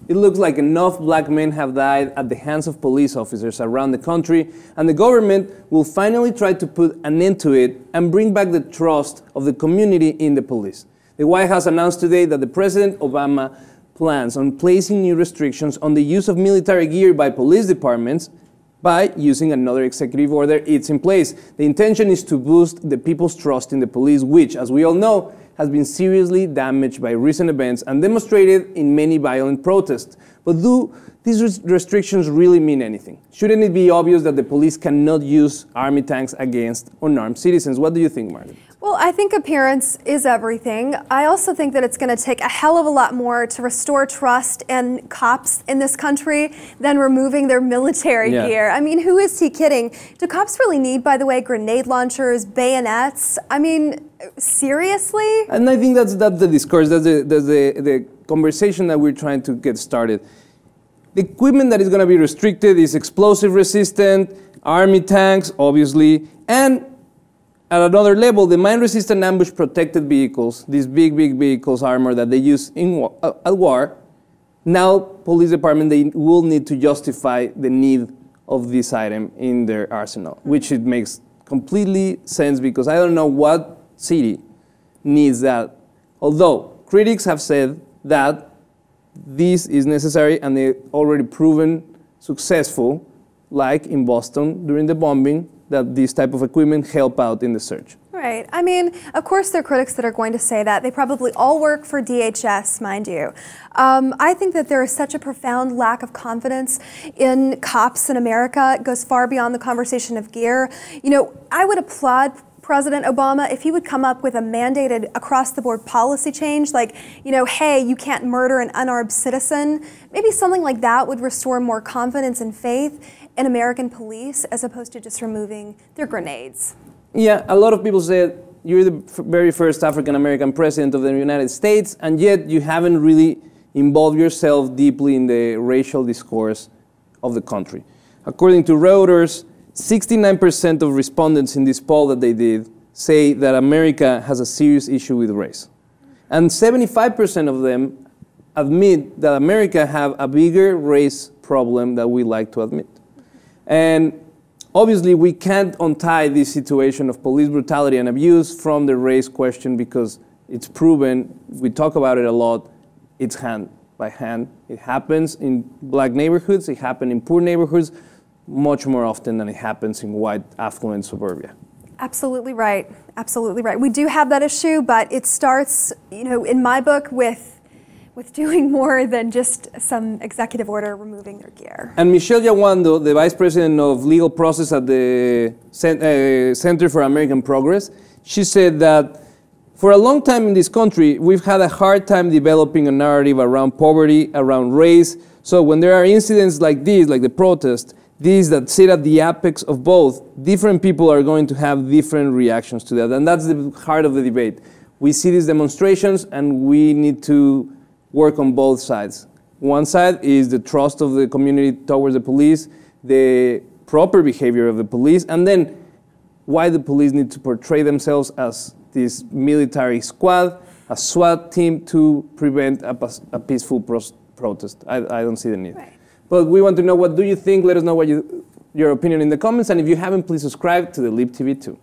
It looks like enough black men have died at the hands of police officers around the country, and the government will finally try to put an end to it and bring back the trust of the community in the police. The White House announced today that the President Obama plans on placing new restrictions on the use of military gear by police departments by using another executive order. It's in place. The intention is to boost the people's trust in the police, which, as we all know, has been seriously damaged by recent events and demonstrated in many violent protests. But do these restrictions really mean anything? Shouldn't it be obvious that the police cannot use army tanks against unarmed citizens? What do you think, Marlene? Well, I think appearance is everything. I also think that it's going to take a hell of a lot more to restore trust in cops in this country than removing their military gear. I mean, who is he kidding? Do cops really need, by the way, grenade launchers, bayonets? I mean, seriously? And I think that's the discourse, that's the conversation that we're trying to get started. The equipment that is going to be restricted is explosive resistant, army tanks, obviously, and at another level, the mine-resistant ambush-protected vehicles, these big vehicles, armor that they use at war, now police department, they will need to justify the need of this item in their arsenal, which it makes completely sense because I don't know what city needs that. Although critics have said that this is necessary and they've already proven successful, like in Boston during the bombing, that this type of equipment help out in the search. Right. I mean, of course there are critics that are going to say that. They probably all work for DHS, mind you. I think that there is such a profound lack of confidence in cops in America. It goes far beyond the conversation of gear. You know, I would applaud President Obama if he would come up with a mandated across-the-board policy change, like, you know, hey, you can't murder an unarmed citizen. Maybe something like that would restore more confidence and faith in American police as opposed to just removing their grenades. Yeah, a lot of people said you're the very first African-American president of the United States, and yet you haven't really involved yourself deeply in the racial discourse of the country. According to Reuters, 69% of respondents in this poll that they did say that America has a serious issue with race. And 75% of them admit that America have a bigger race problem than we like to admit. And obviously we can't untie this situation of police brutality and abuse from the race question because it's proven, we talk about it a lot, it's hand by hand. It happens in black neighborhoods, it happens in poor neighborhoods, much more often than it happens in white, affluent suburbia. Absolutely right. Absolutely right. We do have that issue, but it starts, you know, in my book with doing more than just some executive order removing their gear. And Michelle Yawando, the Vice President of Legal Process at the Center for American Progress, she said that for a long time in this country, we've had a hard time developing a narrative around poverty, around race. So when there are incidents like these, like the protest, these that sit at the apex of both, different people are going to have different reactions to that. And that's the heart of the debate. We see these demonstrations and we need to work on both sides. One side is the trust of the community towards the police, the proper behavior of the police, and then why the police need to portray themselves as this military squad, a SWAT team to prevent a peaceful protest. I don't see the need. Right. But we want to know, what do you think? Let us know what your opinion in the comments, and if you haven't, please subscribe to the Lib TV 2.